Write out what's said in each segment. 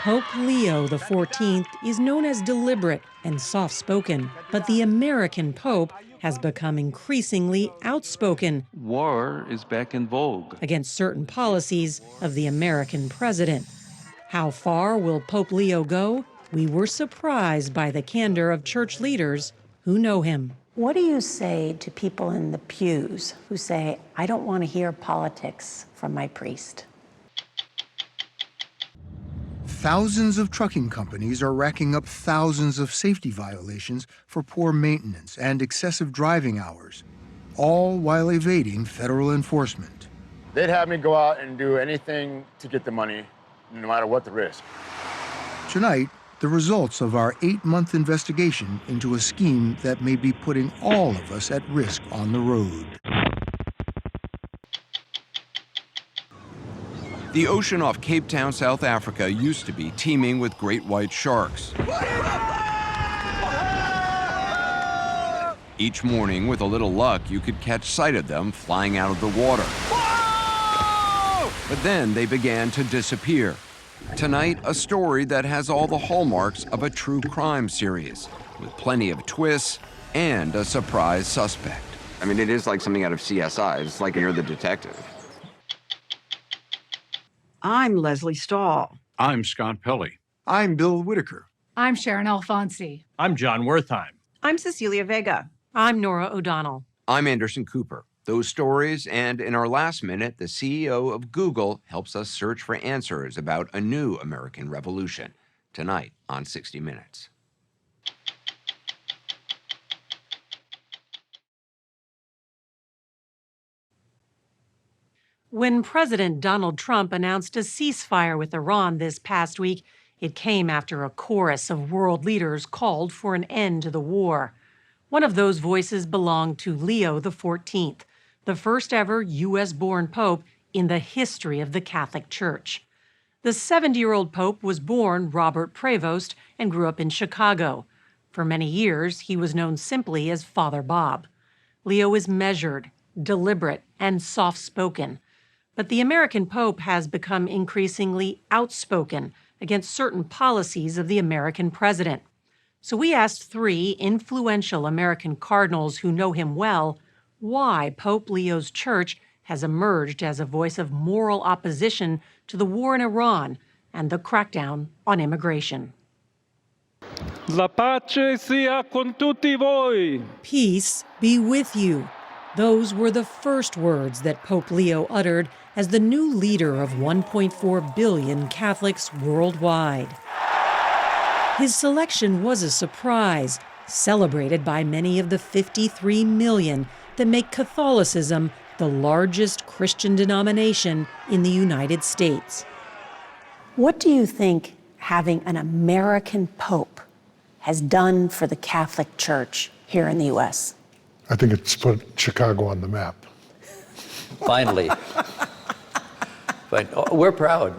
Pope Leo XIV is known as deliberate and soft-spoken, but the American Pope has become increasingly outspoken. War is back in vogue Against certain policies of the American president. How far will Pope Leo go? We were surprised by the candor of church leaders who know him. What do you say to people in the pews who say, I don't want to hear politics from my priest? Thousands of trucking companies are racking up thousands of safety violations for poor maintenance and excessive driving hours, all while evading federal enforcement. They'd have me go out and do anything to get the money, no matter what the risk. Tonight, the results of our 8-month investigation into a scheme that may be putting all of us at risk on the road. The ocean off Cape Town, South Africa used to be teeming with great white sharks. Each morning, with a little luck, you could catch sight of them flying out of the water. But then they began to disappear. Tonight, a story that has all the hallmarks of a true crime series, with plenty of twists and a surprise suspect. I mean, it is like something out of CSI. It's like you're the detective. I'm Leslie Stahl. I'm Scott Pelley. I'm Bill Whitaker. I'm Sharon Alfonsi. I'm John Wertheim. I'm Cecilia Vega. I'm Nora O'Donnell. I'm Anderson Cooper. Those stories, and in our last minute, the CEO of Google helps us search for answers about a new American revolution. Tonight on 60 Minutes. When President Donald Trump announced a ceasefire with Iran this past week, it came after a chorus of world leaders called for an end to the war. One of those voices belonged to Leo XIV, the first ever U.S.-born pope in the history of the Catholic Church. The 70-year-old pope was born Robert Prevost and grew up in Chicago. For many years, he was known simply as Father Bob. Leo is measured, deliberate, and soft-spoken. But the American Pope has become increasingly outspoken against certain policies of the American president. So we asked 3 influential American cardinals who know him well why Pope Leo's church has emerged as a voice of moral opposition to the war in Iran and the crackdown on immigration. La pace sia con tutti voi. Peace be with you. Those were the first words that Pope Leo uttered as the new leader of 1.4 billion Catholics worldwide. His selection was a surprise, celebrated by many of the 53 million that make Catholicism the largest Christian denomination in the United States. What do you think having an American pope has done for the Catholic Church here in the U.S.? I think it's put Chicago on the map. Finally. But we're proud.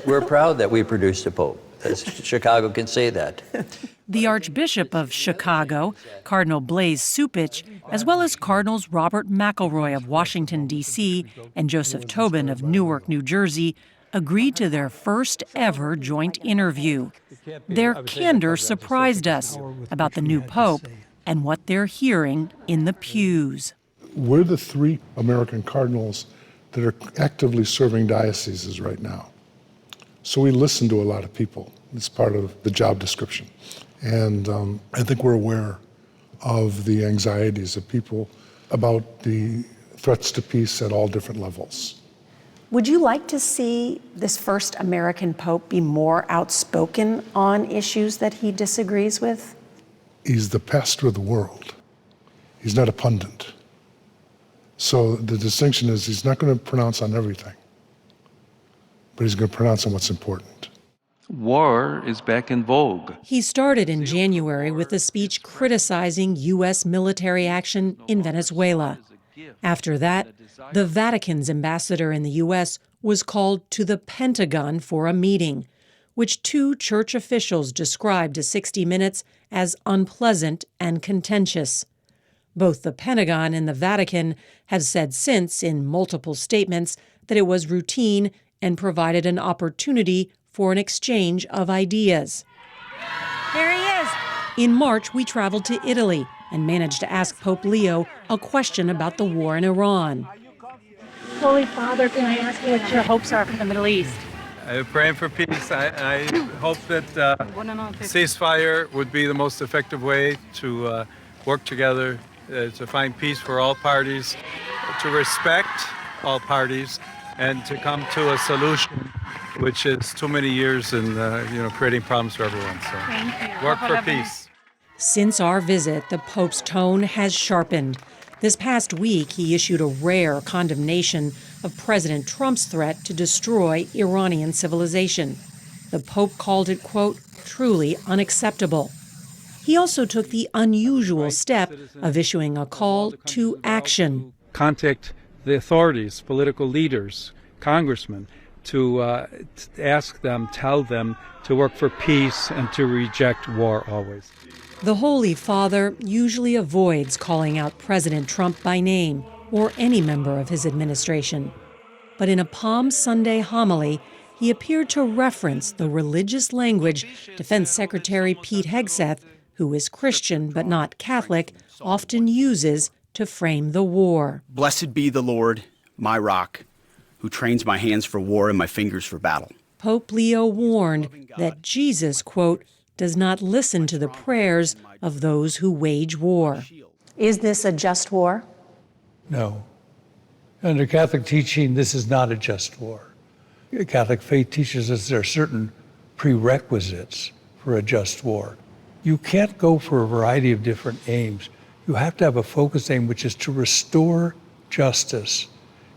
We're proud that we produced a pope. Chicago can say that. The Archbishop of Chicago, Cardinal Blaise Cupich, as well as Cardinals Robert McElroy of Washington, D.C., and Joseph Tobin of Newark, New Jersey, agreed to their first ever joint interview. Their candor surprised us about the new pope and what they're hearing in the pews. We're the 3 American cardinals that are actively serving dioceses right now. So we listen to a lot of people. It's part of the job description. And I think we're aware of the anxieties of people about the threats to peace at all different levels. Would you like to see this first American pope be more outspoken on issues that he disagrees with? He's the pastor of the world. He's not a pundit. So the distinction is he's not going to pronounce on everything, but he's going to pronounce on what's important. War is back in vogue. He started in January with a speech criticizing U.S. military action in Venezuela. After that, the Vatican's ambassador in the U.S. was called to the Pentagon for a meeting, which 2 church officials described to 60 Minutes as unpleasant and contentious. Both the Pentagon and the Vatican have said since in multiple statements that it was routine and provided an opportunity for an exchange of ideas. There he is. In March, we traveled to Italy and managed to ask Pope Leo a question about the war in Iran. Holy Father, can I ask you what your hopes are for the Middle East? I'm praying for peace. I hope that ceasefire would be the most effective way to work together, to find peace for all parties, to respect all parties, and to come to a solution, which is too many years in creating problems for everyone. So Thank you. work for peace. Since our visit, the Pope's tone has sharpened. This past week, he issued a rare condemnation of President Trump's threat to destroy Iranian civilization. The Pope called it, quote, truly unacceptable. He also took the unusual step of issuing a call to action. Contact the authorities, political leaders, congressmen, to ask them, tell them to work for peace and to reject war always. The Holy Father usually avoids calling out President Trump by name or any member of his administration. But in a Palm Sunday homily, he appeared to reference the religious language Defense Secretary Pete Hegseth, who is Christian but not Catholic, often uses to frame the war. Blessed be the Lord, my rock, who trains my hands for war and my fingers for battle. Pope Leo warned that Jesus, quote, does not listen to the prayers of those who wage war. Is this a just war? No. Under Catholic teaching, this is not a just war. Catholic faith teaches us there are certain prerequisites for a just war. You can't go for a variety of different aims. You have to have a focused aim, which is to restore justice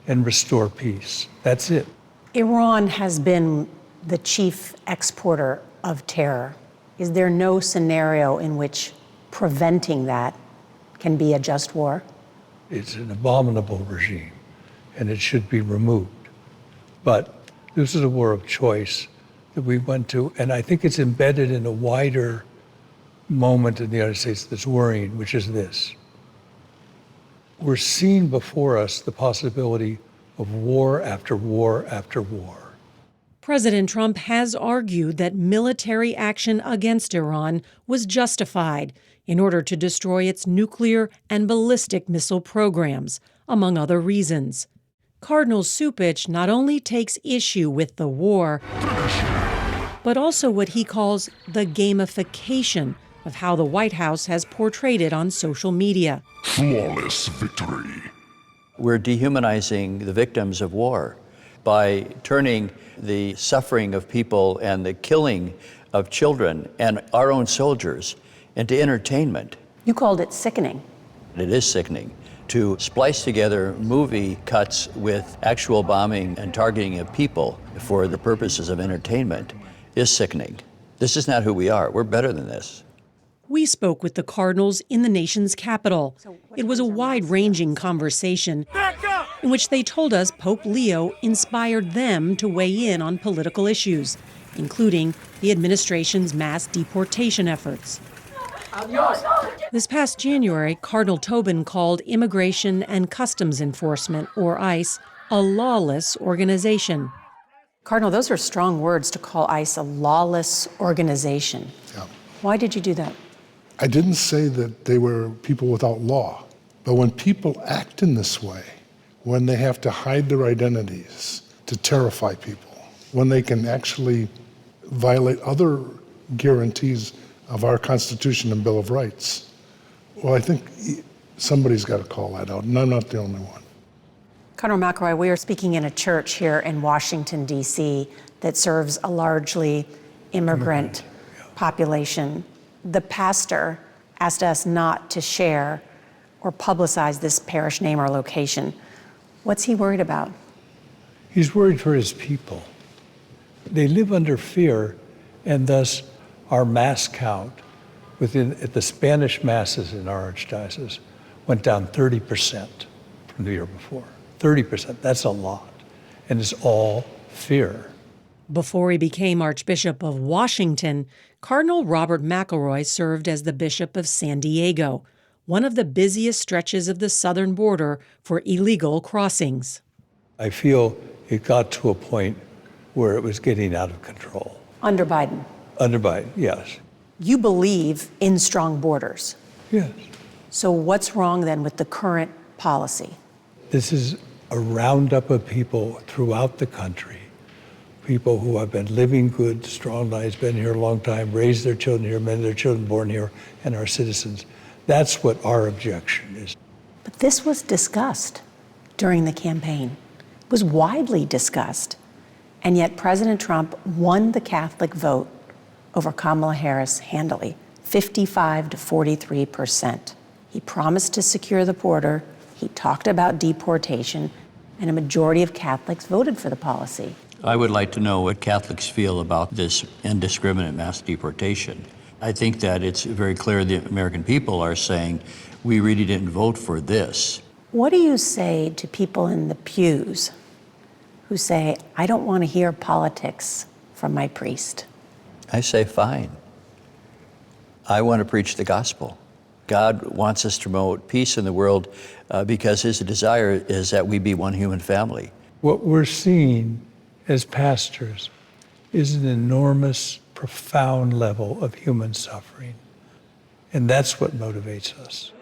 and restore peace. That's it. Iran has been the chief exporter of terror. Is there no scenario in which preventing that can be a just war? It's an abominable regime, and it should be removed. But this is a war of choice that we went to, and I think it's embedded in a wider moment in the United States that's worrying, which is this. We're seeing before us the possibility of war after war after war. President Trump has argued that military action against Iran was justified in order to destroy its nuclear and ballistic missile programs, among other reasons. Cardinal Cupich not only takes issue with the war, but also what he calls the gamification of how the White House has portrayed it on social media. Flawless victory. We're dehumanizing the victims of war by turning the suffering of people and the killing of children and our own soldiers into entertainment. You called it sickening. It is sickening. To splice together movie cuts with actual bombing and targeting of people for the purposes of entertainment is sickening. This is not who we are. We're better than this. We spoke with the cardinals in the nation's capital. It was a wide-ranging conversation in which they told us Pope Leo inspired them to weigh in on political issues, including the administration's mass deportation efforts. This past January, Cardinal Tobin called Immigration and Customs Enforcement, or ICE, a lawless organization. Cardinal, those are strong words to call ICE a lawless organization. Yeah. Why did you do that? I didn't say that they were people without law, but when people act in this way, when they have to hide their identities to terrify people, when they can actually violate other guarantees of our Constitution and Bill of Rights, well, I think somebody's got to call that out, and I'm not the only one. Cardinal McElroy, we are speaking in a church here in Washington, D.C. that serves a largely immigrant population. The pastor asked us not to share or publicize this parish name or location. What's he worried about? He's worried for his people. They live under fear, and thus our mass count at the Spanish masses in our archdiocese went down 30% from the year before. 30%, that's a lot. And it's all fear. Before he became Archbishop of Washington, Cardinal Robert McElroy served as the Bishop of San Diego, one of the busiest stretches of the southern border for illegal crossings. I feel it got to a point where it was getting out of control. Under Biden? Under Biden, yes. You believe in strong borders. Yes. So what's wrong then with the current policy? This is a roundup of people throughout the country, people who have been living good, strong lives, been here a long time, raised their children here, many of their children born here, and are citizens. That's what our objection is. But this was discussed during the campaign. It was widely discussed. And yet President Trump won the Catholic vote over Kamala Harris handily, 55 to 43%. He promised to secure the border. He talked about deportation, and a majority of Catholics voted for the policy. I would like to know what Catholics feel about this indiscriminate mass deportation. I think that it's very clear the American people are saying, we really didn't vote for this. What do you say to people in the pews who say, I don't want to hear politics from my priest? I say, fine. I want to preach the gospel. God wants us to promote peace in the world because his desire is that we be one human family. What we're seeing as pastors is an enormous, profound level of human suffering. And that's what motivates us.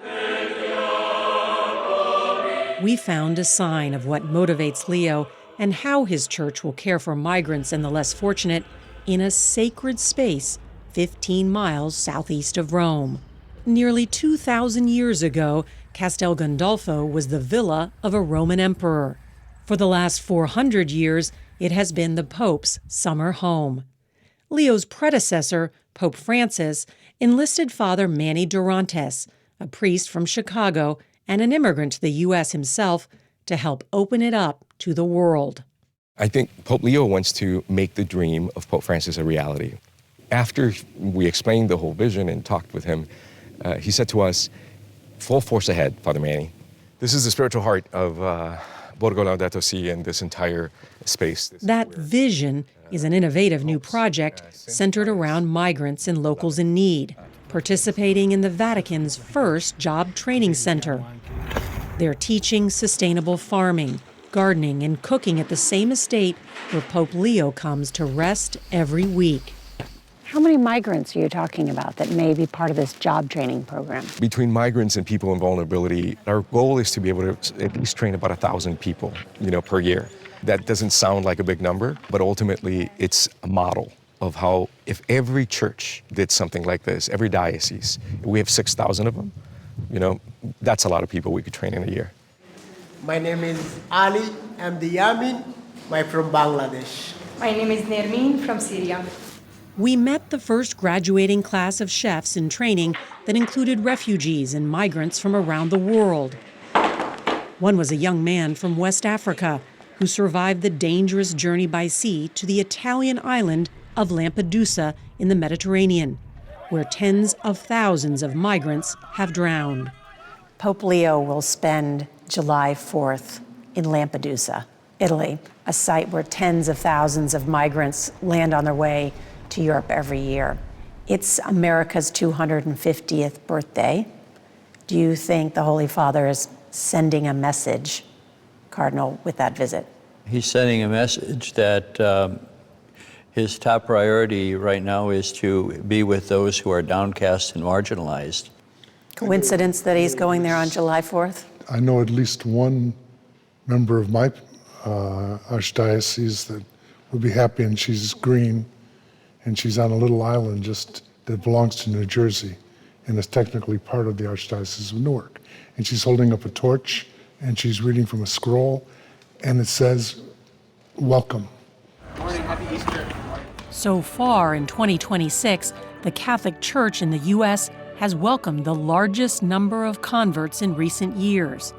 We found a sign of what motivates Leo and how his church will care for migrants and the less fortunate in a sacred space 15 miles southeast of Rome. Nearly 2,000 years ago, Castel Gandolfo was the villa of a Roman emperor. For the last 400 years, it has been the Pope's summer home. Leo's predecessor, Pope Francis, enlisted Father Manny Durantes, a priest from Chicago and an immigrant to the U.S. himself, to help open it up to the world. I think Pope Leo wants to make the dream of Pope Francis a reality. After we explained the whole vision and talked with him, he said to us, full force ahead, Father Manny. This is the spiritual heart of Borgo Laudato Si and this entire space. That vision is an innovative new project centered around migrants and locals in need, participating in the Vatican's first job training center. They're teaching sustainable farming, gardening, and cooking at the same estate where Pope Leo comes to rest every week. How many migrants are you talking about that may be part of this job training program? Between migrants and people in vulnerability, our goal is to be able to at least train about 1,000 people, per year. That doesn't sound like a big number, but ultimately it's a model of how if every church did something like this, every diocese, we have 6,000 of them, that's a lot of people we could train in a year. My name is Ali. I'm the Yamin. I'm from Bangladesh. My name is Nermin from Syria. We met the first graduating class of chefs in training that included refugees and migrants from around the world. One was a young man from West Africa who survived the dangerous journey by sea to the Italian island of Lampedusa in the Mediterranean, where tens of thousands of migrants have drowned. Pope Leo will spend July 4th in Lampedusa, Italy, a site where tens of thousands of migrants land on their way to Europe every year. It's America's 250th birthday. Do you think the Holy Father is sending a message, Cardinal, with that visit? He's sending a message that his top priority right now is to be with those who are downcast and marginalized. Coincidence that he's going there on July 4th? I know at least one member of my archdiocese that would be happy, and she's green, and she's on a little island just that belongs to New Jersey and is technically part of the Archdiocese of Newark. And she's holding up a torch and she's reading from a scroll, and it says, welcome. Morning, happy Easter. So far in 2026, the Catholic Church in the U.S. has welcomed the largest number of converts in recent years.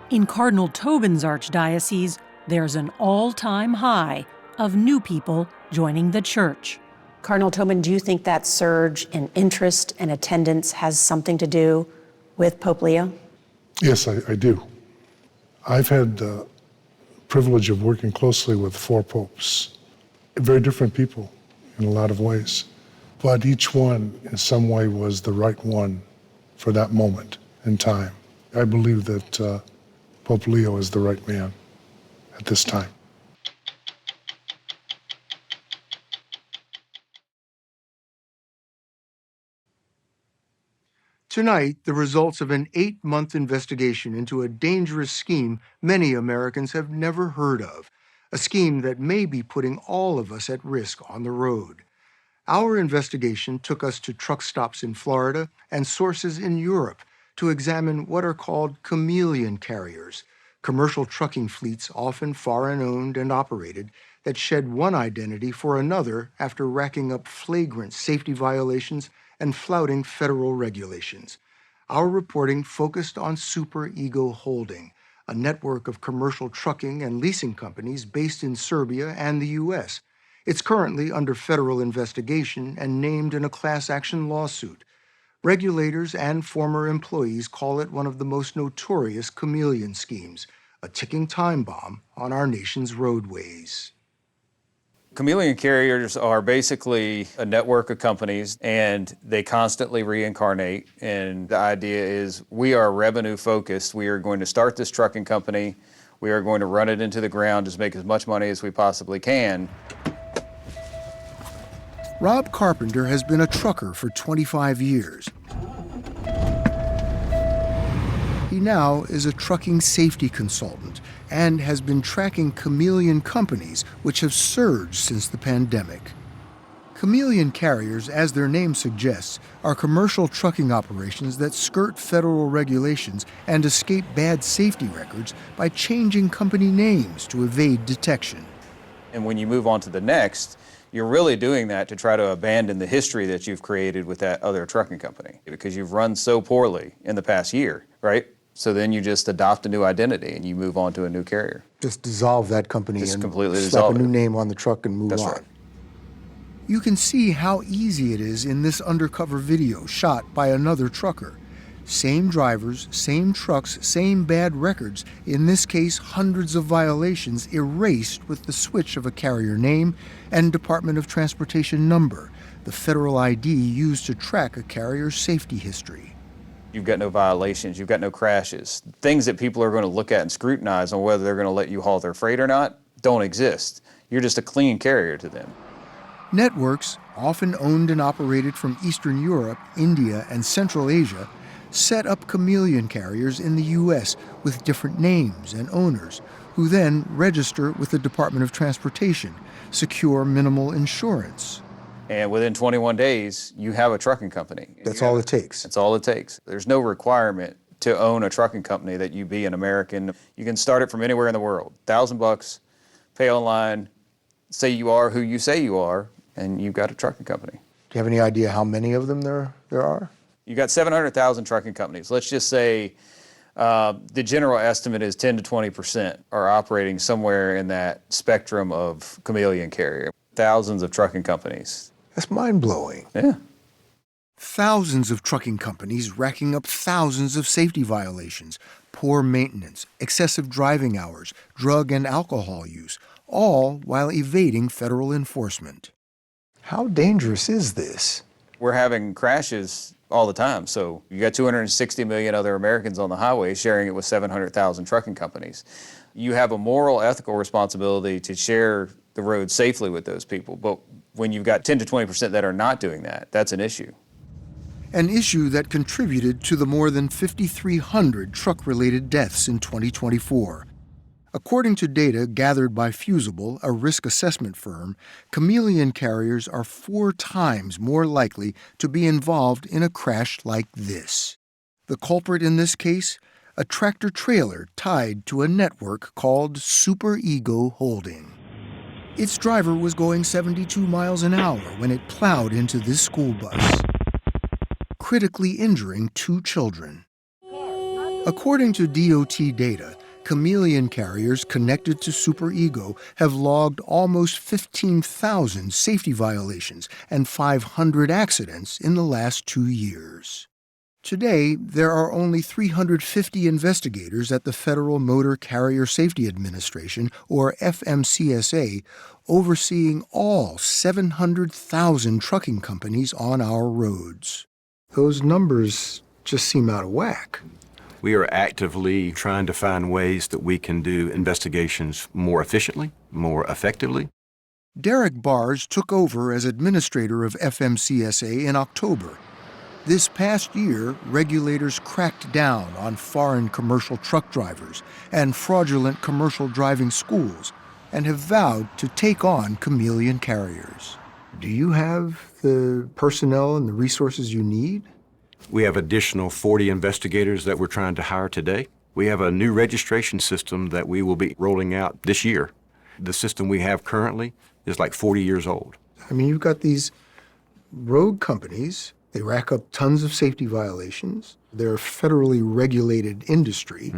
In Cardinal Tobin's archdiocese, there's an all-time high of new people joining the church. Cardinal Tobin, do you think that surge in interest and attendance has something to do with Pope Leo? Yes, I do. I've had the privilege of working closely with 4 popes, very different people in a lot of ways, but each one in some way was the right one for that moment in time. I believe that Pope Leo is the right man at this time. Tonight, the results of an 8-month investigation into a dangerous scheme many Americans have never heard of, a scheme that may be putting all of us at risk on the road. Our investigation took us to truck stops in Florida and sources in Europe to examine what are called chameleon carriers, commercial trucking fleets often foreign-owned and operated that shed one identity for another after racking up flagrant safety violations and flouting federal regulations. Our reporting focused on Super Ego Holding, a network of commercial trucking and leasing companies based in Serbia and the U.S. It's currently under federal investigation and named in a class action lawsuit. Regulators and former employees call it one of the most notorious chameleon schemes, a ticking time bomb on our nation's roadways. Chameleon carriers are basically a network of companies, and they constantly reincarnate. And the idea is we are revenue focused. We are going to start this trucking company. We are going to run it into the ground to make as much money as we possibly can. Rob Carpenter has been a trucker for 25 years. He now is a trucking safety consultant and has been tracking chameleon companies which have surged since the pandemic. Chameleon carriers, as their name suggests, are commercial trucking operations that skirt federal regulations and escape bad safety records by changing company names to evade detection. And when you move on to the next, you're really doing that to try to abandon the history that you've created with that other trucking company because you've run so poorly in the past year, right? So then you just adopt a new identity and you move on to a new carrier. Just dissolve that company Just and completely slap dissolve a new it. name on the truck and move That's on. right. You can see how easy it is in this undercover video shot by another trucker. Same drivers, same trucks, same bad records. In this case, hundreds of violations erased with the switch of a carrier name and Department of Transportation number, the federal ID used to track a carrier's safety history. You've got no violations, you've got no crashes. Things that people are going to look at and scrutinize on whether they're going to let you haul their freight or not don't exist. You're just a clean carrier to them. Networks, often owned and operated from Eastern Europe, India, and Central Asia, set up chameleon carriers in the U.S. with different names and owners, who then register with the Department of Transportation, secure minimal insurance. And within 21 days, you have a trucking company. That's all it takes. That's all it takes. There's no requirement to own a trucking company that you be an American. You can start it from anywhere in the world. $1,000, pay online, say you are who you say you are, and you've got a trucking company. Do you have any idea how many of them there are? You got 700,000 trucking companies. Let's just say the general estimate is 10 to 20% are operating somewhere in that spectrum of chameleon carrier. Thousands of trucking companies. That's mind-blowing. Yeah. Thousands of trucking companies racking up thousands of safety violations, poor maintenance, excessive driving hours, drug and alcohol use, all while evading federal enforcement. How dangerous is this? We're having crashes all the time. So you got 260 million other Americans on the highway sharing it with 700,000 trucking companies. You have a moral, ethical responsibility to share the road safely with those people. But when you've got 10 to 20% that are not doing that, that's an issue. An issue that contributed to the more than 5,300 truck-related deaths in 2024. According to data gathered by Fusible, a risk assessment firm, chameleon carriers are 4 times more likely to be involved in a crash like this. The culprit in this case? A tractor-trailer tied to a network called Super Ego Holding. Its driver was going 72 miles an hour when it plowed into this school bus, critically injuring 2 children. According to DOT data, chameleon carriers connected to Super Ego have logged almost 15,000 safety violations and 500 accidents in the last 2 years. Today, there are only 350 investigators at the Federal Motor Carrier Safety Administration, or FMCSA, overseeing all 700,000 trucking companies on our roads. Those numbers just seem out of whack. We are actively trying to find ways that we can do investigations more efficiently, more effectively. Derek Bars took over as administrator of FMCSA in October. This past year, regulators cracked down on foreign commercial truck drivers and fraudulent commercial driving schools and have vowed to take on chameleon carriers. Do you have the personnel and the resources you need? We have additional 40 investigators that we're trying to hire today. We have a new registration system that we will be rolling out this year. The system we have currently is like 40 years old. I mean, you've got these rogue companies. They rack up tons of safety violations. They're a federally regulated industry.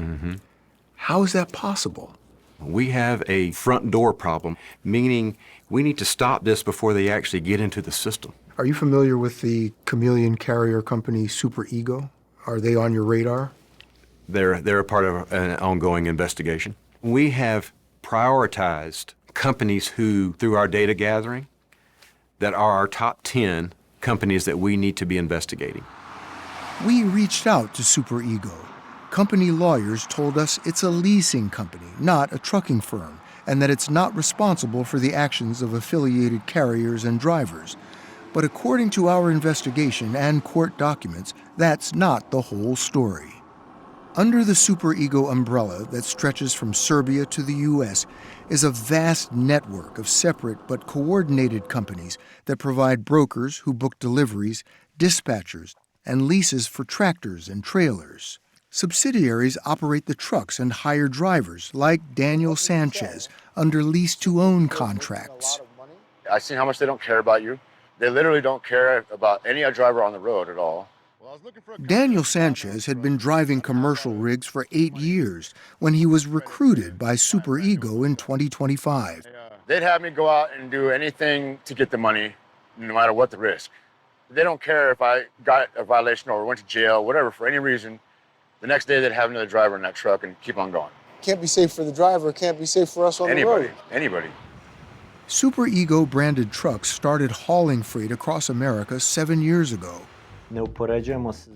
How is that possible? We have a front door problem, meaning we need to stop this before they actually get into the system. Are you familiar with the chameleon carrier company Super Ego? Are they on your radar? They're a part of an ongoing investigation. We have prioritized companies who, through our data gathering, that are our top 10 companies that we need to be investigating. We reached out to Super Ego. Company lawyers told us it's a leasing company, not a trucking firm, and that it's not responsible for the actions of affiliated carriers and drivers. But according to our investigation and court documents, that's not the whole story. Under the Super Ego umbrella that stretches from Serbia to the U.S. is a vast network of separate but coordinated companies that provide brokers who book deliveries, dispatchers, and leases for tractors and trailers. Subsidiaries operate the trucks and hire drivers, like Daniel Sanchez, under lease-to-own contracts. I've seen how much they don't care about you. They literally don't care about any driver on the road at all. Daniel Sanchez had been driving commercial rigs for 8 years when he was recruited by Super Ego in 2025. They'd have me go out and do anything to get the money, no matter what the risk. They don't care if I got a violation or went to jail, whatever, for any reason. The next day, they'd have another driver in that truck and keep on going. Can't be safe for the driver, can't be safe for us on the road. Anybody. Super Ego branded trucks started hauling freight across America 7 years ago.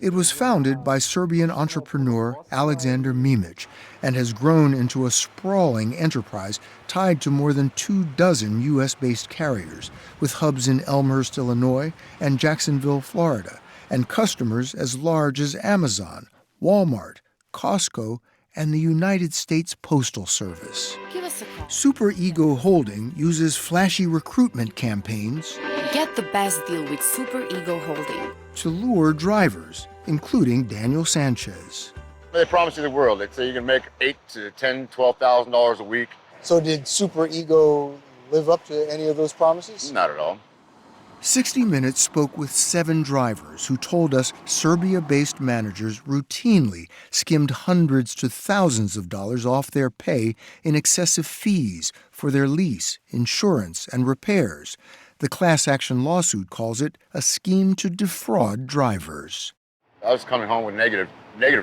It was founded by Serbian entrepreneur Alexander Mimic and has grown into a sprawling enterprise tied to more than 24 U.S.-based carriers, with hubs in Elmhurst, Illinois, and Jacksonville, Florida, and customers as large as Amazon, Walmart, Costco, and the United States Postal Service. Give us a call. Super Ego Holding uses flashy recruitment campaigns. Get the best deal with Super Ego Holding. To lure drivers, including Daniel Sanchez. They promise you the world. They say you can make $8,000 to $10,000, $12,000 a week. So did Super Ego live up to any of those promises? Not at all. 60 Minutes spoke with 7 drivers who told us Serbia-based managers routinely skimmed hundreds to thousands of dollars off their pay in excessive fees for their lease, insurance, and repairs. The class action lawsuit calls it a scheme to defraud drivers. I was coming home with negative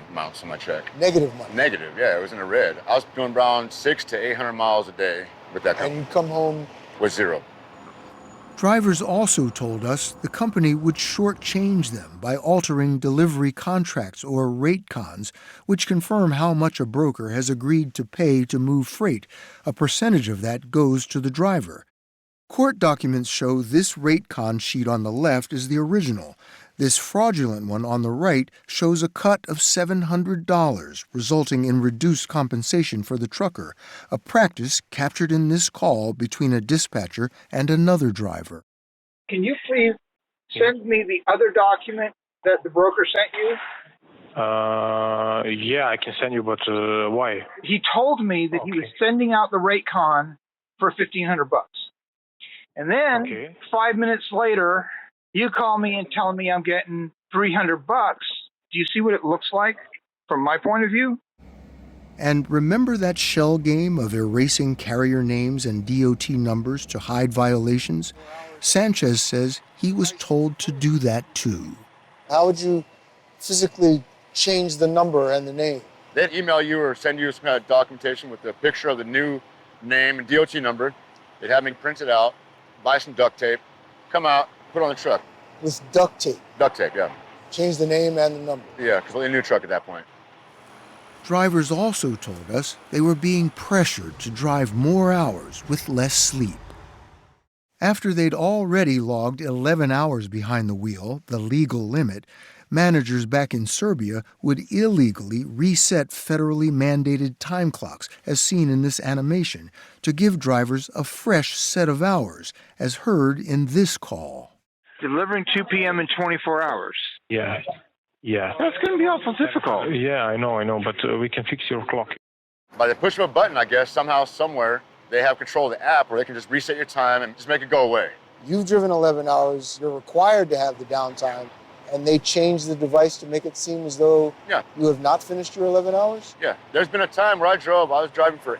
amounts on my check. Negative money? Negative, yeah, it was in the red. I was doing around 600 to 800 miles a day with that company. And you come home with zero. Drivers also told us the company would shortchange them by altering delivery contracts or rate cons, which confirm how much a broker has agreed to pay to move freight. A percentage of that goes to the driver. Court documents show this rate con sheet on the left is the original. This fraudulent one on the right shows a cut of $700, resulting in reduced compensation for the trucker, a practice captured in this call between a dispatcher and another driver. Can you please send me the other document that the broker sent you? Yeah, I can send you, but why? He told me that he was sending out the rate con for $1,500. And then 5 minutes later, you call me and tell me I'm getting $300. Do you see what it looks like from my point of view? And remember that shell game of erasing carrier names and DOT numbers to hide violations? Sanchez says he was told to do that too. How would you physically change the number and the name? They'd email you or send you some kind of documentation with a picture of the new name and DOT number. They'd have me print it out, buy some duct tape, come out, put it on the truck. With duct tape? Duct tape, yeah. Change the name and the number? Yeah, because we had a new truck at that point. Drivers also told us they were being pressured to drive more hours with less sleep. After they'd already logged 11 hours behind the wheel, the legal limit, managers back in Serbia would illegally reset federally mandated time clocks, as seen in this animation, to give drivers a fresh set of hours, as heard in this call. Delivering 2 p.m. in 24 hours. Yeah. Yeah. That's going to be awful difficult. Yeah, I know, but we can fix your clock. By the push of a button, I guess, somehow, somewhere, they have control of the app where they can just reset your time and just make it go away. You've driven 11 hours, you're required to have the downtime, and they change the device to make it seem as though you have not finished your 11 hours? Yeah. There's been a time where I was driving for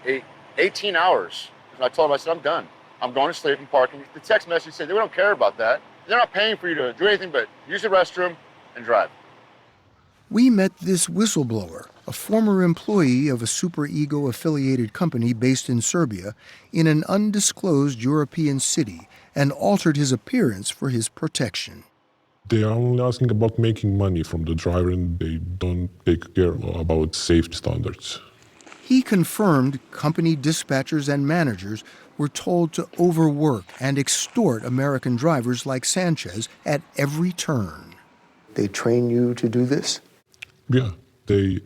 18 hours. And I told them, I said, I'm done. I'm going to sleep and parking. The text message said, they don't care about that. They're not paying for you to do anything but use the restroom and drive. We met this whistleblower, a former employee of a superego-affiliated company based in Serbia, in an undisclosed European city, and altered his appearance for his protection. They are only asking about making money from the driver, and they don't take care about safety standards. He confirmed company dispatchers and managers were told to overwork and extort American drivers like Sanchez at every turn. They train you to do this? Yeah, they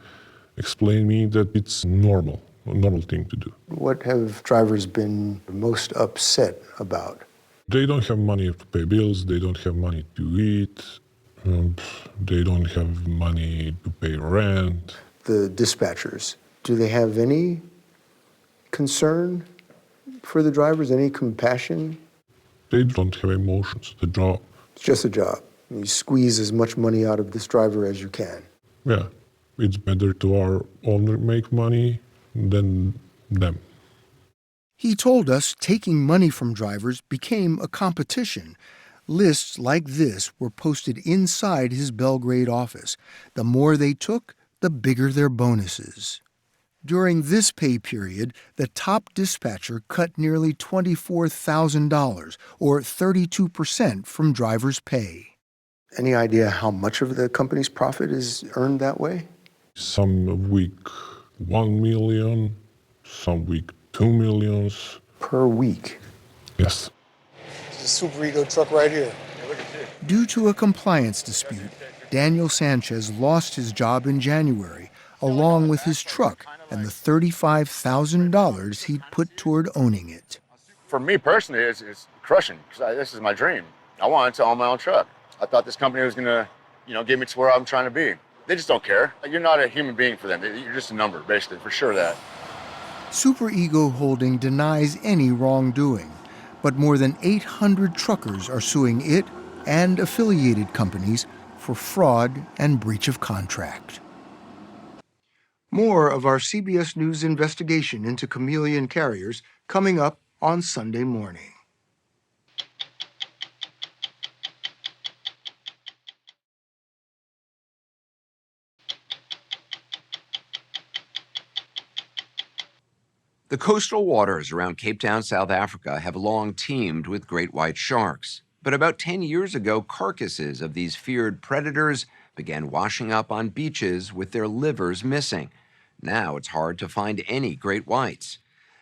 explain me that it's a normal thing to do. What have drivers been most upset about? They don't have money to pay bills, they don't have money to eat, they don't have money to pay rent. The dispatchers, do they have any concern for the drivers, any compassion? They don't have emotions, the job. It's just a job. You squeeze as much money out of this driver as you can. Yeah, it's better to our owner make money than them. He told us taking money from drivers became a competition. Lists like this were posted inside his Belgrade office. The more they took, the bigger their bonuses. During this pay period, the top dispatcher cut nearly $24,000, or 32% from drivers' pay. Any idea how much of the company's profit is earned that way? Some week 1 million, some week 2 million. Per week? Yes. This is a Super Ego truck right here. Due to a compliance dispute, Daniel Sanchez lost his job in January, along with his truck and the $35,000 he'd put toward owning it. For me personally, it's crushing, because this is my dream. I wanted to own my own truck. I thought this company was going to, get me to where I'm trying to be. They just don't care. You're not a human being for them. You're just a number, basically, for sure that. Super Ego Holding denies any wrongdoing, but more than 800 truckers are suing it and affiliated companies for fraud and breach of contract. More of our CBS News investigation into Chameleon carriers coming up on Sunday morning. The coastal waters around Cape Town, South Africa have long teemed with great white sharks. But about 10 years ago, carcasses of these feared predators began washing up on beaches with their livers missing. Now it's hard to find any great whites.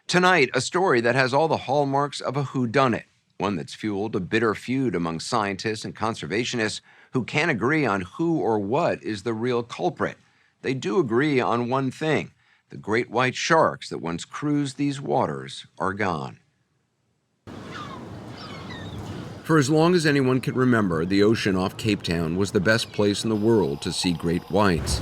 Tonight, a story that has all the hallmarks of a whodunit, one that's fueled a bitter feud among scientists and conservationists who can't agree on who or what is the real culprit. They do agree on one thing: the great white sharks that once cruised these waters are gone. For as long as anyone can remember, the ocean off Cape Town was the best place in the world to see great whites.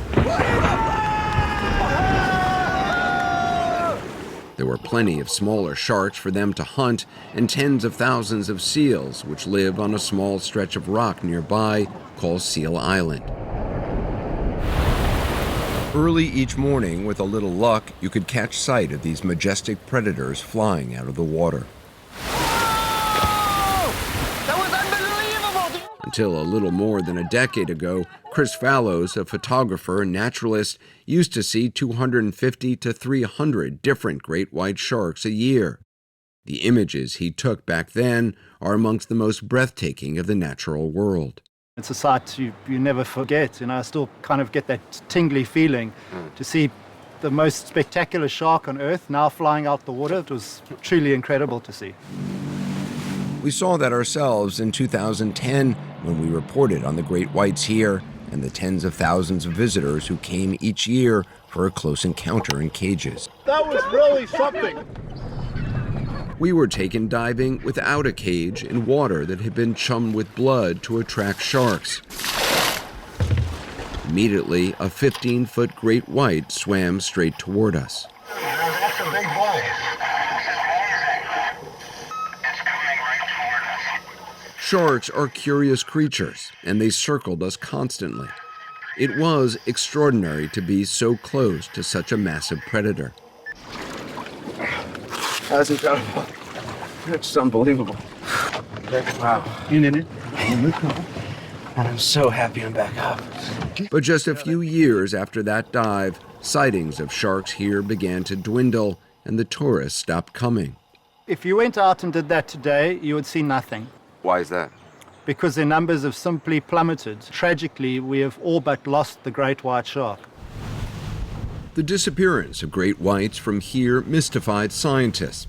There were plenty of smaller sharks for them to hunt, and tens of thousands of seals, which live on a small stretch of rock nearby called Seal Island. Early each morning, with a little luck, you could catch sight of these majestic predators flying out of the water. Until a little more than a decade ago, Chris Fallows, a photographer and naturalist, used to see 250 to 300 different great white sharks a year. The images he took back then are amongst the most breathtaking of the natural world. It's a sight you never forget, I still kind of get that tingly feeling to see the most spectacular shark on Earth now flying out the water. It was truly incredible to see. We saw that ourselves in 2010 when we reported on the great whites here, and the tens of thousands of visitors who came each year for a close encounter in cages. That was really something. We were taken diving without a cage in water that had been chummed with blood to attract sharks. Immediately, a 15-foot great white swam straight toward us. That's a big boy. Sharks are curious creatures, and they circled us constantly. It was extraordinary to be so close to such a massive predator. That's incredible. It's unbelievable. Wow. You in it? And I'm so happy I'm back up. But just a few years after that dive, sightings of sharks here began to dwindle, and the tourists stopped coming. If you went out and did that today, you would see nothing. Why is that? Because their numbers have simply plummeted. Tragically, we have all but lost the great white shark. The disappearance of great whites from here mystified scientists.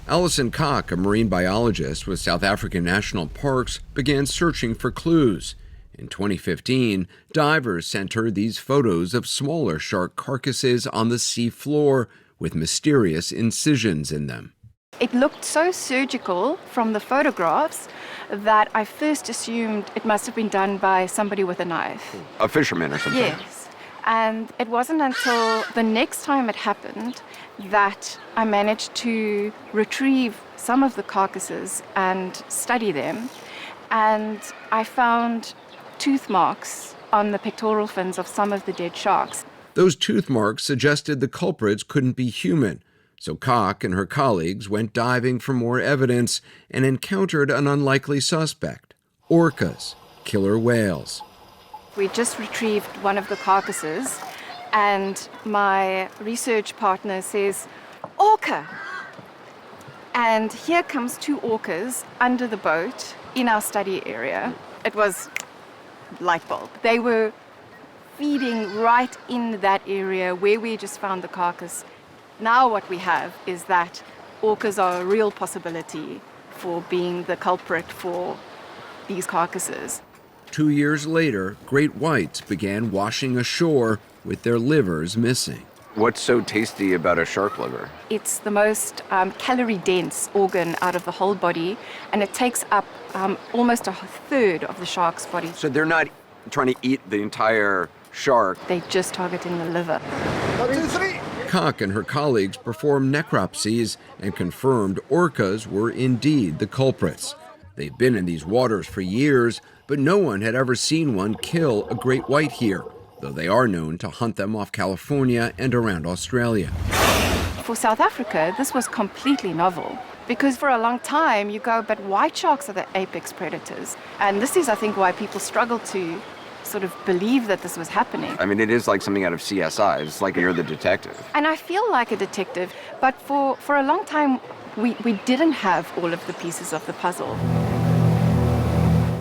Alison Koch, a marine biologist with South African National Parks, began searching for clues. In 2015, divers sent her these photos of smaller shark carcasses on the sea floor with mysterious incisions in them. It looked so surgical from the photographs that I first assumed it must have been done by somebody with a knife. A fisherman or something? Yes. And it wasn't until the next time it happened that I managed to retrieve some of the carcasses and study them. And I found tooth marks on the pectoral fins of some of the dead sharks. Those tooth marks suggested the culprits couldn't be human. So Koch and her colleagues went diving for more evidence and encountered an unlikely suspect: orcas, killer whales. We just retrieved one of the carcasses, and my research partner says, "Orca!" And here comes 2 orcas under the boat in our study area. It was light bulb. They were feeding right in that area where we just found the carcass. Now what we have is that orcas are a real possibility for being the culprit for these carcasses. 2 years later, great whites began washing ashore with their livers missing. What's so tasty about a shark liver? It's the most calorie-dense organ out of the whole body, and it takes up almost a third of the shark's body. So they're not trying to eat the entire shark. They're just targeting the liver. 1, 2, 3. Koch and her colleagues performed necropsies and confirmed orcas were indeed the culprits. They've been in these waters for years, but no one had ever seen one kill a great white here, though they are known to hunt them off California and around Australia. For South Africa, this was completely novel, because for a long time you go, but white sharks are the apex predators. And this is, I think, why people struggle to sort of believe that this was happening. I mean, it is like something out of CSI. It's like you're the detective. And I feel like a detective, but for a long time, we didn't have all of the pieces of the puzzle.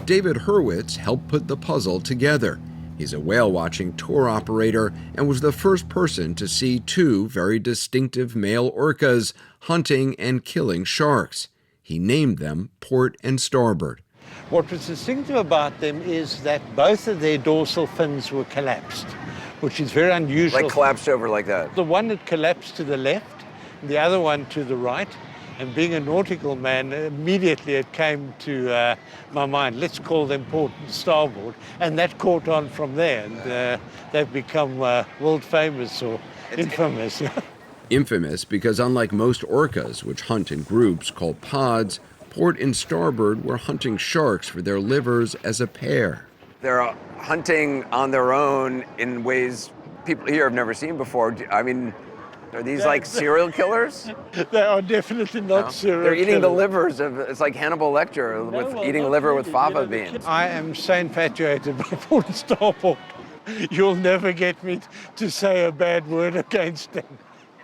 David Hurwitz helped put the puzzle together. He's a whale-watching tour operator and was the first person to see 2 very distinctive male orcas hunting and killing sharks. He named them Port and Starboard. What was distinctive about them is that both of their dorsal fins were collapsed, which is very unusual. Like collapsed over like that? The one that collapsed to the left, the other one to the right. And being a nautical man, immediately it came to my mind, let's call them Port and Starboard. And that caught on from there. And they've become world famous or infamous. Infamous because unlike most orcas, which hunt in groups called pods, Port and Starboard were hunting sharks for their livers as a pair. They're hunting on their own in ways people here have never seen before. I mean, are these like serial killers? They are definitely not serial They're eating killers. the livers of, it's like Hannibal Lecter with eating liver with fava beans. I am so infatuated by Port and Starboard. You'll never get me to say a bad word against them.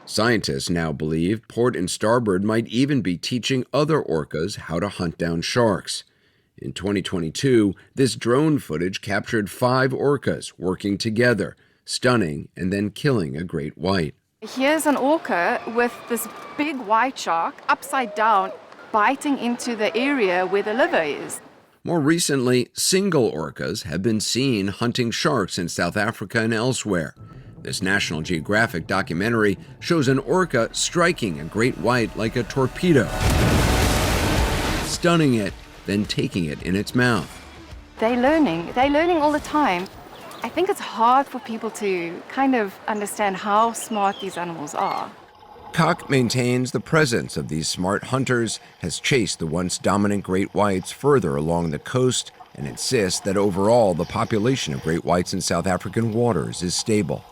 Scientists now believe Port and Starboard might even be teaching other orcas how to hunt down sharks. In 2022, this drone footage captured 5 orcas working together, stunning and then killing a great white. Here's an orca with this big white shark upside down, biting into the area where the liver is. More recently, single orcas have been seen hunting sharks in South Africa and elsewhere. This National Geographic documentary shows an orca striking a great white like a torpedo, stunning it, then taking it in its mouth. They're learning all the time. I think it's hard for people to kind of understand how smart these animals are. Koch maintains the presence of these smart hunters has chased the once dominant great whites further along the coast and insists that overall the population of great whites in South African waters is stable.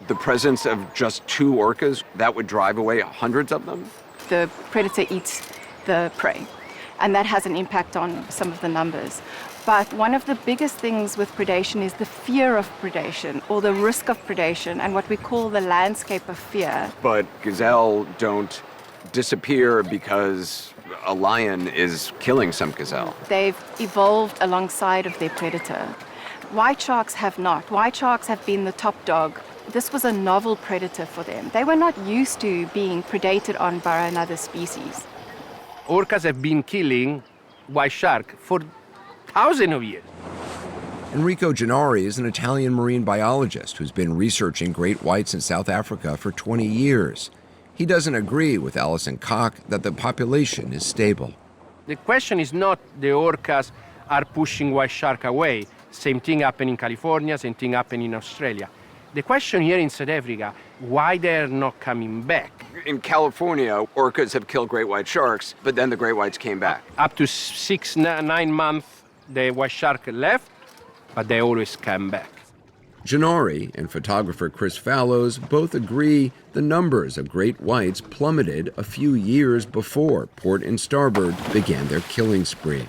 The presence of just 2 orcas, that would drive away hundreds of them? The predator eats the prey, and that has an impact on some of the numbers. But one of the biggest things with predation is the fear of predation, or the risk of predation, and what we call the landscape of fear. But gazelle don't disappear because a lion is killing some gazelle. They've evolved alongside of their predator. White sharks have not. White sharks have been the top dog. This was a novel predator for them. They were not used to being predated on by another species. Orcas have been killing white shark for thousands of years. Enrico Gennari is an Italian marine biologist who's been researching great whites in South Africa for 20 years. He doesn't agree with Alison Koch that the population is stable. The question is not the orcas are pushing white shark away. Same thing happened in California, same thing happened in Australia. The question here in South Africa, why they're not coming back? In California, orcas have killed great white sharks, but then the great whites came back. Up to 6-9 months, the white shark left, but they always come back. Gennari and photographer Chris Fallows both agree the numbers of great whites plummeted a few years before port and starboard began their killing spree.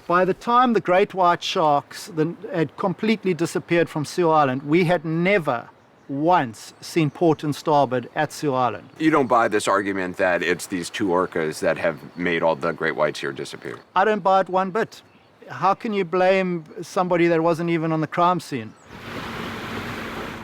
By the time the great white sharks had completely disappeared from Seal Island, we had never once seen port and starboard at Seal Island. You don't buy this argument that it's these 2 orcas that have made all the great whites here disappear? I don't buy it one bit. How can you blame somebody that wasn't even on the crime scene?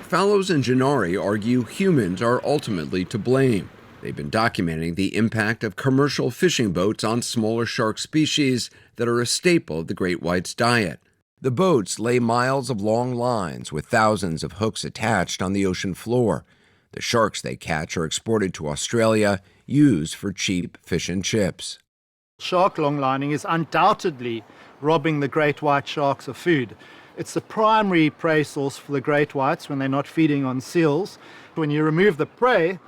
Fallows and Gennari argue humans are ultimately to blame. They've been documenting the impact of commercial fishing boats on smaller shark species that are a staple of the great white's diet. The boats lay miles of long lines with thousands of hooks attached on the ocean floor. The sharks they catch are exported to Australia, used for cheap fish and chips. Shark longlining is undoubtedly robbing the great white sharks of food. It's the primary prey source for the great whites when they're not feeding on seals. When you remove the prey,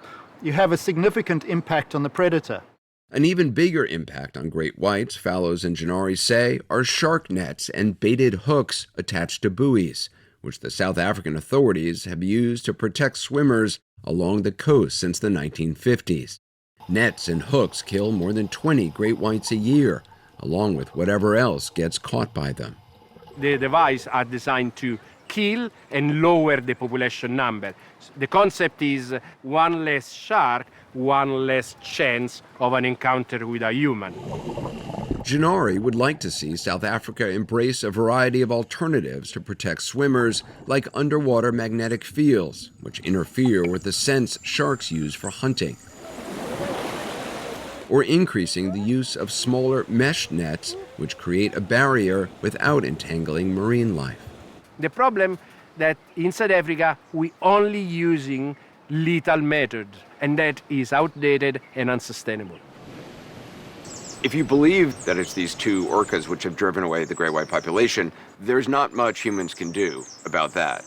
you have a significant impact on the predator. An even bigger impact on great whites, Fallows and Gennari say, are shark nets and baited hooks attached to buoys, which the South African authorities have used to protect swimmers along the coast since the 1950s. Nets and hooks kill more than 20 great whites a year, along with whatever else gets caught by them. The devices are designed to kill and lower the population number. The concept is one less shark, one less chance of an encounter with a human. Gennari would like to see South Africa embrace a variety of alternatives to protect swimmers, like underwater magnetic fields, which interfere with the scents sharks use for hunting, or increasing the use of smaller mesh nets, which create a barrier without entangling marine life. The problem that in South Africa we only using lethal method, and that is outdated and unsustainable. If you believe that it's these 2 orcas which have driven away the great white population, there's not much humans can do about that.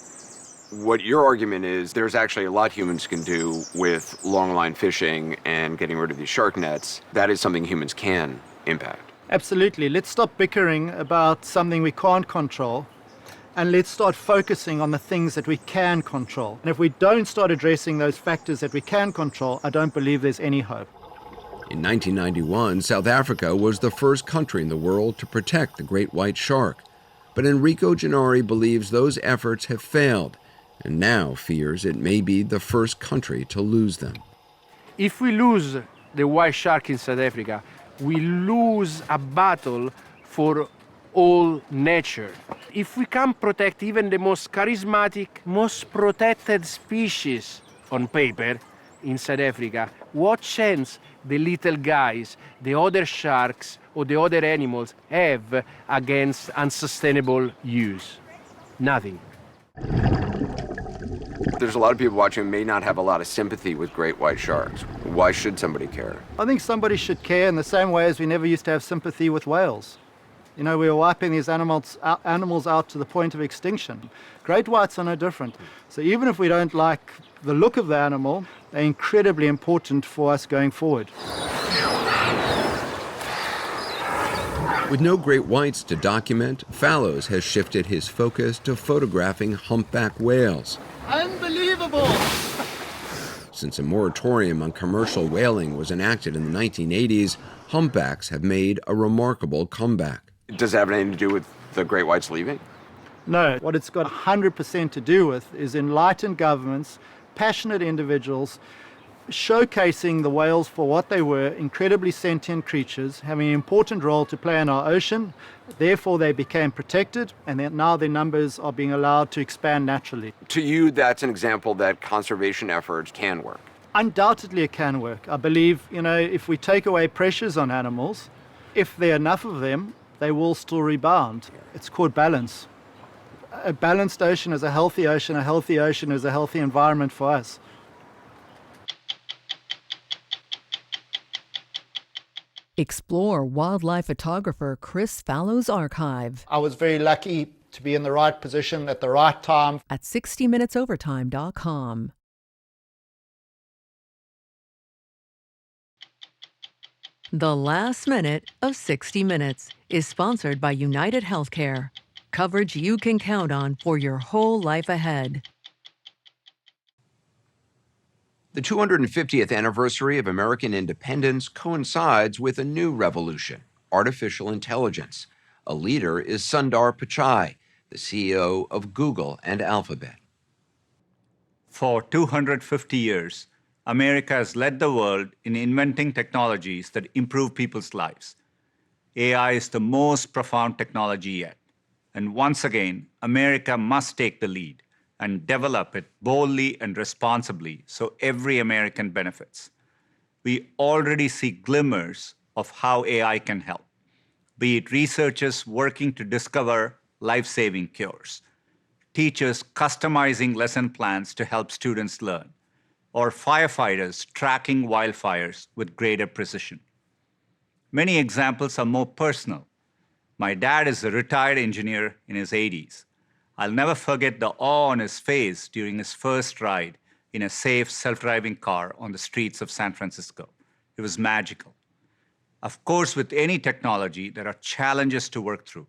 What your argument is, there's actually a lot humans can do with longline fishing and getting rid of these shark nets. That is something humans can impact. Absolutely. Let's stop bickering about something we can't control, and let's start focusing on the things that we can control. And if we don't start addressing those factors that we can control, I don't believe there's any hope. In 1991, South Africa was the first country in the world to protect the great white shark. But Enrico Gennari believes those efforts have failed, and now fears it may be the first country to lose them. If we lose the white shark in South Africa, we lose a battle for all nature. If we can protect even the most charismatic, most protected species on paper in South Africa, what chance the little guys, the other sharks, or the other animals have against unsustainable use? Nothing. There's a lot of people watching who may not have a lot of sympathy with great white sharks. Why should somebody care? I think somebody should care in the same way as we never used to have sympathy with whales. You know, we were wiping these animals out to the point of extinction. Great whites are no different. So even if we don't like the look of the animal, they're incredibly important for us going forward. With no great whites to document, Fallows has shifted his focus to photographing humpback whales. Unbelievable! Since a moratorium on commercial whaling was enacted in the 1980s, humpbacks have made a remarkable comeback. Does it have anything to do with the great whites leaving? No, what it's got 100% to do with is enlightened governments, passionate individuals, showcasing the whales for what they were, incredibly sentient creatures, having an important role to play in our ocean. Therefore, they became protected, and now their numbers are being allowed to expand naturally. To you, that's an example that conservation efforts can work? Undoubtedly, it can work. I believe, you know, if we take away pressures on animals, if there are enough of them, they will still rebound. It's called balance. A balanced ocean is a healthy ocean. A healthy ocean is a healthy environment for us. Explore wildlife photographer Chris Fallows' archive. I was very lucky to be in the right position at the right time. At 60minutesovertime.com. The last minute of 60 Minutes is sponsored by United Healthcare. Coverage you can count on for your whole life ahead. The 250th anniversary of American independence coincides with a new revolution, artificial intelligence. A leader is Sundar Pichai, the CEO of Google and Alphabet. For 250 years, America has led the world in inventing technologies that improve people's lives. AI is the most profound technology yet. And once again, America must take the lead and develop it boldly and responsibly so every American benefits. We already see glimmers of how AI can help, be it researchers working to discover life-saving cures, teachers customizing lesson plans to help students learn, or firefighters tracking wildfires with greater precision. Many examples are more personal. My dad is a retired engineer in his 80s. I'll never forget the awe on his face during his first ride in a safe, self-driving car on the streets of San Francisco. It was magical. Of course, with any technology, there are challenges to work through,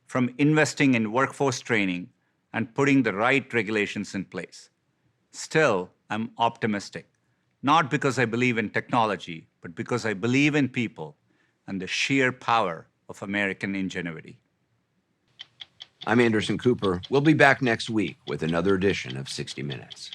from investing in workforce training and putting the right regulations in place. Still, I'm optimistic, not because I believe in technology, but because I believe in people and the sheer power of American ingenuity. I'm Anderson Cooper. We'll be back next week with another edition of 60 Minutes.